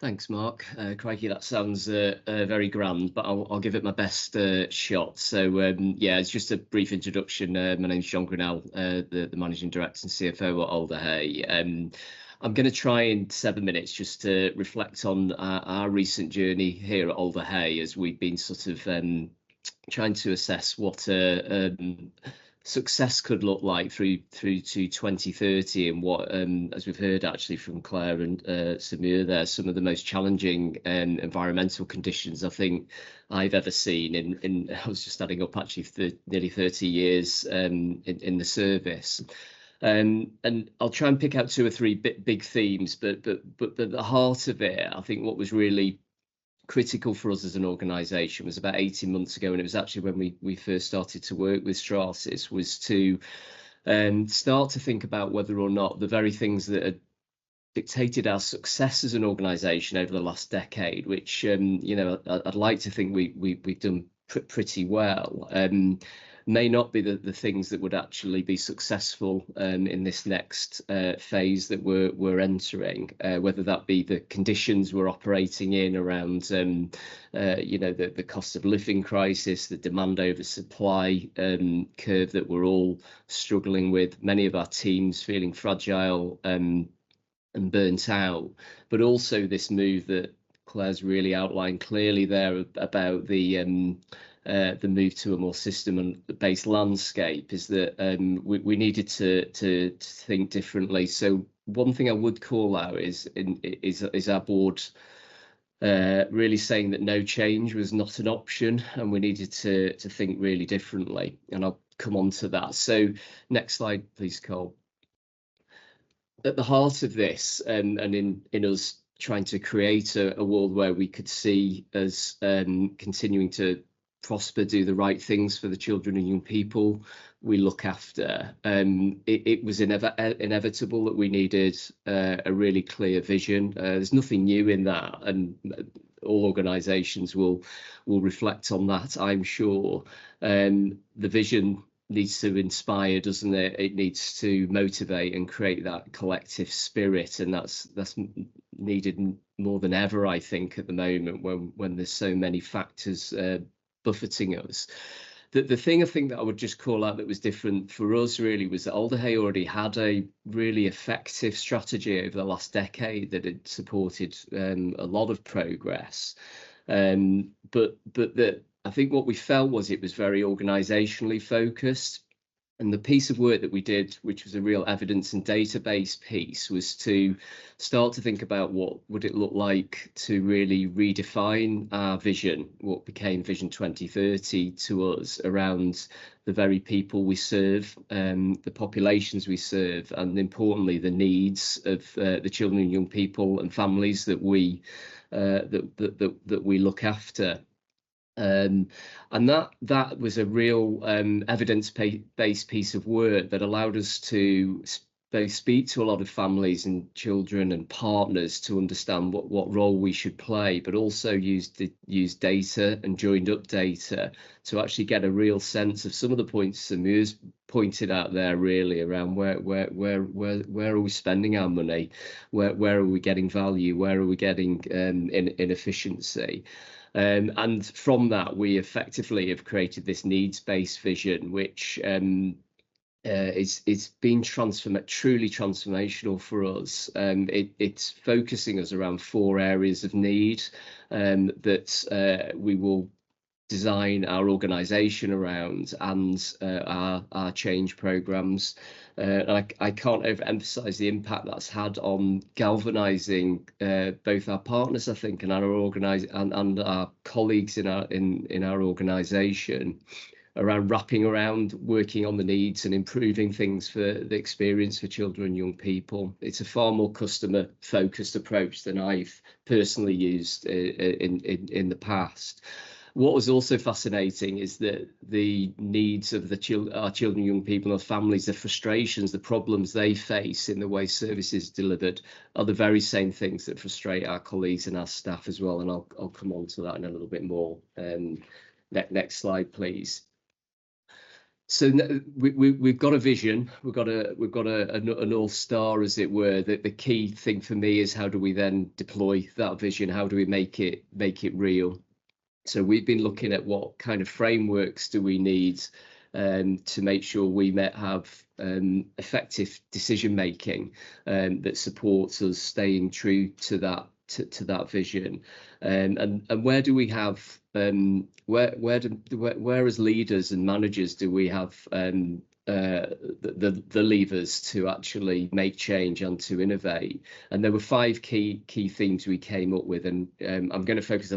Thanks, Mark. Crikey, that sounds very grand, but I'll give it my best shot. So, yeah, it's just a brief introduction. My name's John Grinnell, the Managing Director and CFO at Alder. I'm going to try in 7 minutes just to reflect on our recent journey here at Alder as we've been sort of trying to assess what success could look like through to 2030, and what, as we've heard actually from Claire and Samir there, some of the most challenging environmental conditions I think I've ever seen in I was just adding up actually nearly 30 years in the service. And I'll try and pick out 2 or 3 big themes, but the heart of it, I think what was really critical for us as an organisation was about 18 months ago, and it was actually when we first started to work with Strasis, was to start to think about whether or not the very things that had dictated our success as an organisation over the last decade, which I'd like to think we've done pretty well, may not be the things that would actually be successful in this next phase that we're entering, whether that be the conditions we're operating in around the cost of living crisis, the demand over supply curve that we're all struggling with, many of our teams feeling fragile and burnt out, but also this move that Claire's really outlined clearly there about the move to a more system-based landscape, is that we needed to think differently. So one thing I would call out is our board really saying that no change was not an option, and we needed to think really differently, and I'll come on to that. So next slide, please, Cole. At the heart of this, and in us trying to create a world where we could see us continuing to prosper, do the right things for the children and young people we look after, it was inevitable that we needed a really clear vision. There's nothing new in that, and all organisations will reflect on that, I'm sure. The vision needs to inspire, doesn't it? It needs to motivate and create that collective spirit, and that's needed more than ever, I think, at the moment when there's so many factors buffeting us. The thing I think that I would just call out that was different for us really was that Alder already had a really effective strategy over the last decade that had supported a lot of progress, but that I think what we felt was it was very organisationally focused. And the piece of work that we did, which was a real evidence and database piece, was to start to think about what would it look like to really redefine our vision, what became Vision 2030 to us, around the very people we serve, the populations we serve, and importantly the needs of the children and young people and families that we look after. And that was a real evidence-based piece of work that allowed us to speak to a lot of families and children and partners to understand what role we should play, but also use data and joined up data to actually get a real sense of some of the points Samir's pointed out there, really around where are we spending our money, where are we getting value, where are we getting inefficiency. And from that, we effectively have created this needs-based vision, which it's been truly transformational for us. It's focusing us around 4 areas of need that we will design our organisation around, and our change programmes. I can't overemphasise the impact that's had on galvanising both our partners, I think, and our colleagues in our organisation, around wrapping around working on the needs and improving things for the experience for children and young people. It's a far more customer focused approach than I've personally used in the past. What was also fascinating is that the needs of our children, young people, and families, the frustrations, the problems they face in the way services delivered, are the very same things that frustrate our colleagues and our staff as well. And I'll come on to that in a little bit more. Next slide, please. So we've got a vision, we've got a North Star, as it were. The key thing for me is how do we then deploy that vision? How do we make it real? So we've been looking at what kind of frameworks do we need to make sure we have effective decision making that supports us staying true to that vision, and where do we have where as leaders and managers do we have the levers to actually make change and to innovate? And there were 5 key themes we came up with, and I'm going to focus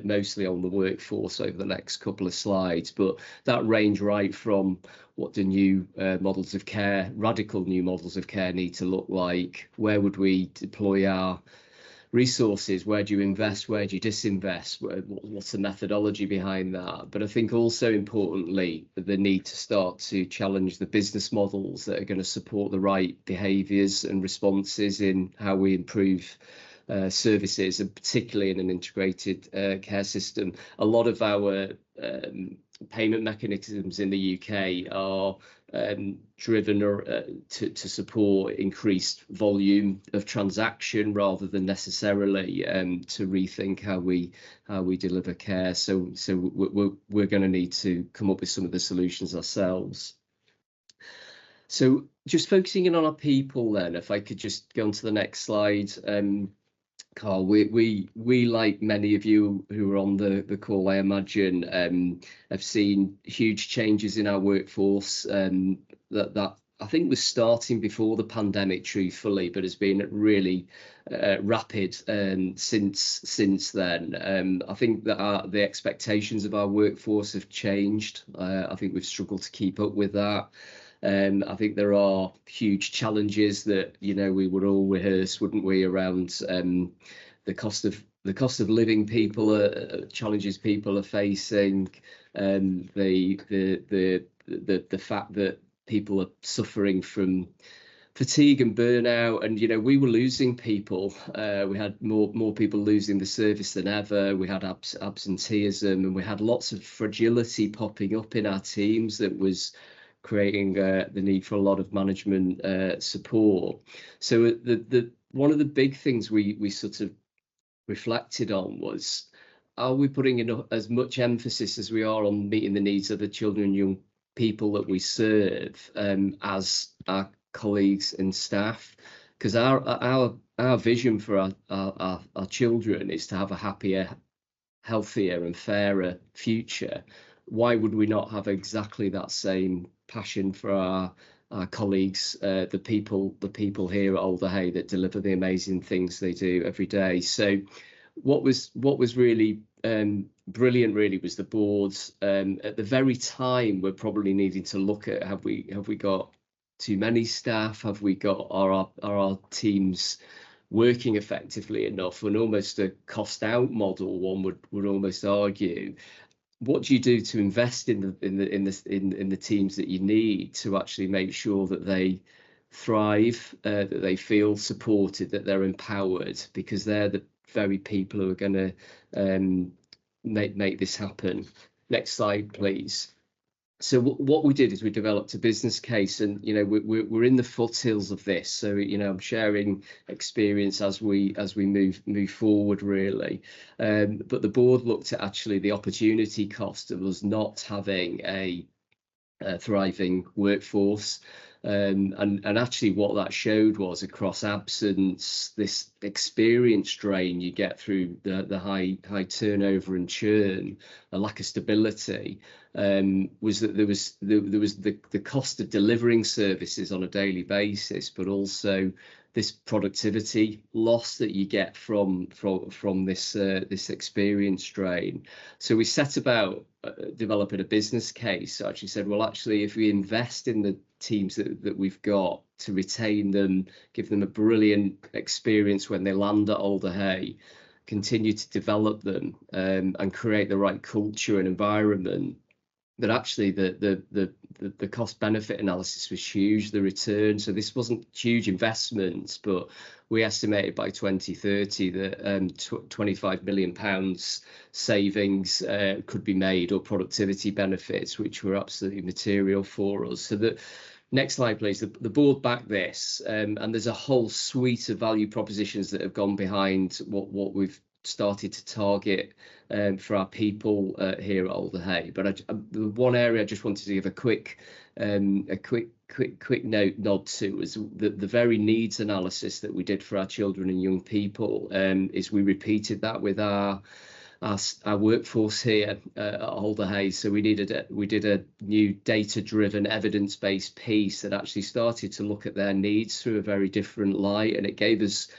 mostly on the workforce over the next couple of slides, but that range right from what do new models of care, radical new models of care, need to look like? Where would we deploy our resources? Where do you invest? Where do you disinvest? What's the methodology behind that? But I think also importantly, the need to start to challenge the business models that are going to support the right behaviours and responses in how we improve services, and particularly in an integrated care system. A lot of our payment mechanisms in the UK are driven to support increased volume of transaction rather than necessarily to rethink how we deliver care. So we're going to need to come up with some of the solutions ourselves. So just focusing in on our people then, if I could just go on to the next slide. Carl, we like many of you who are on the call, I imagine, have seen huge changes in our workforce that I think was starting before the pandemic, truthfully, but has been really rapid since then. I think that the expectations of our workforce have changed. I think we've struggled to keep up with that. I think there are huge challenges that we would all rehearse, wouldn't we, around the cost of living challenges people are facing, the fact that people are suffering from fatigue and burnout, and we were losing people. We had more people losing the service than ever. We had absenteeism, and we had lots of fragility popping up in our teams that was creating the need for a lot of management support. So one of the big things we sort of reflected on was, are we putting in as much emphasis as we are on meeting the needs of the children and young people that we serve as our colleagues and staff? Because our vision for our children is to have a happier, healthier and fairer future. Why would we not have exactly that same passion for our colleagues, the people here at Alder Hey that deliver the amazing things they do every day? So what was really brilliant really was the boards at the very time we're probably needing to look at, have we got too many staff? Have we got our teams working effectively enough? And almost a cost out model, one would almost argue. What do you do to invest in the teams that you need to actually make sure that they thrive, that they feel supported, that they're empowered, because they're the very people who are going to make this happen. Next slide, please. So what we did is we developed a business case, and we're in the foothills of this. So I'm sharing experience as we move forward, really. But the board looked at actually the opportunity cost of us not having a thriving workforce, and actually what that showed was, across absence, this experience drain you get through the high turnover and churn, a lack of stability, was that there was the cost of delivering services on a daily basis, but also this productivity loss that you get from this experience drain. So we set about developing a business case. So actually said, well, actually, if we invest in the teams that we've got, to retain them, give them a brilliant experience when they land at Alder Hey, continue to develop them, and create the right culture and environment, that actually the cost benefit analysis was huge, the return. So this wasn't huge investments, but we estimated by 2030 that £25 million savings could be made, or productivity benefits, which were absolutely material for us. So the next slide, please. The board backed this, and there's a whole suite of value propositions that have gone behind what we've started to target for our people here at Alder Hey. But the one area I just wanted to give a quick nod to is the very needs analysis that we did for our children and young people. Is we repeated that with our workforce here at Alder Hey. So we did a new data-driven, evidence-based piece that actually started to look at their needs through a very different light, and it gave us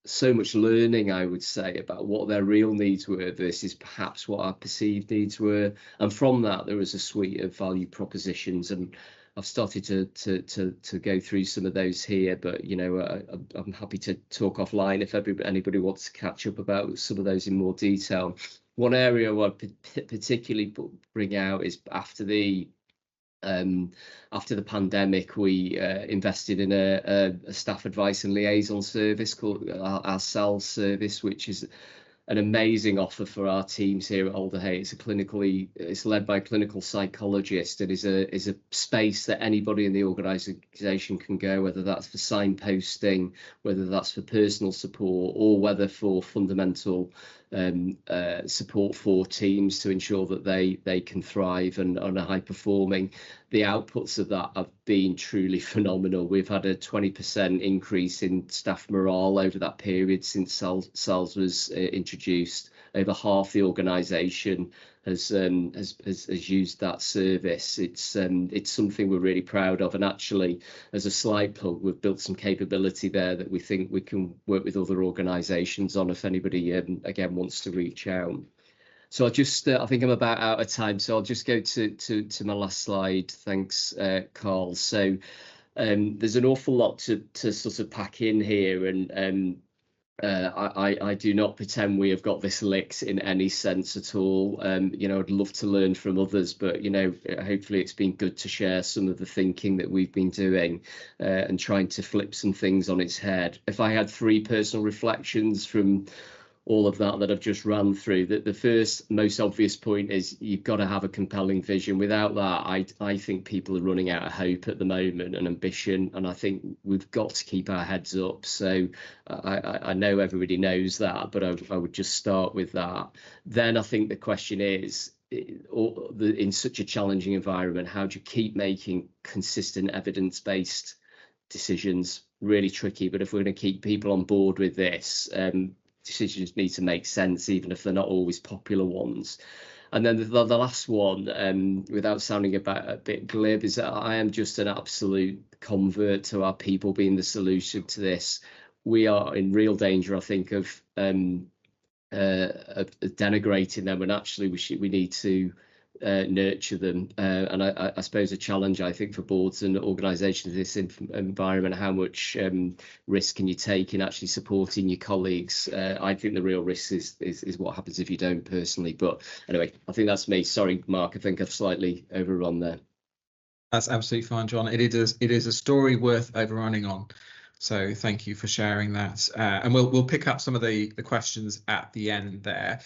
so much learning, I would say, about what their real needs were versus perhaps what our perceived needs were. And from that, there was a suite of value propositions, and I've started to go through some of those here, but I'm happy to talk offline if anybody wants to catch up about some of those in more detail. One area I particularly bring out is after the pandemic, we invested in a staff advice and liaison service called our SALS service, which is an amazing offer for our teams here at Alder Hey. It's led by a clinical psychologist, and is a space that anybody in the organisation can go, whether that's for signposting, whether that's for personal support, or whether for fundamental support for teams to ensure that they can thrive and are high performing. The outputs of that have been truly phenomenal. We've had a 20% increase in staff morale over that period since SALS was introduced. Over half the organisation has used that service. It's something we're really proud of, and actually, as a slight plug, we've built some capability there that we think we can work with other organisations on if anybody again wants to reach out. So I think I'm about out of time, so I'll just go to my last slide. Thanks, Carl. So there's an awful lot to sort of pack in here, and I do not pretend we have got this licked in any sense at all. I'd love to learn from others, but hopefully it's been good to share some of the thinking that we've been doing and trying to flip some things on its head. If I had 3 personal reflections from all of that I've just run through, that the first most obvious point is you've got to have a compelling vision. Without that, I think people are running out of hope at the moment and ambition, and I think we've got to keep our heads up. So I know everybody knows that, but I would just start with that. Then I think the question is, in such a challenging environment, how do you keep making consistent evidence-based decisions? Really tricky, but if we're going to keep people on board with this, decisions need to make sense, even if they're not always popular ones. And then the last one, without sounding a bit glib, is that I am just an absolute convert to our people being the solution to this. We are in real danger, I think, of denigrating them, and actually we need to nurture them. And I suppose a challenge, I think, for boards and organisations in this environment, how much risk can you take in actually supporting your colleagues? I think the real risk is what happens if you don't, personally. But anyway, I think that's me. Sorry, Mark, I think I've slightly overrun there. That's absolutely fine, John. It is a story worth overrunning on. So thank you for sharing that. And we'll pick up some of the questions at the end there.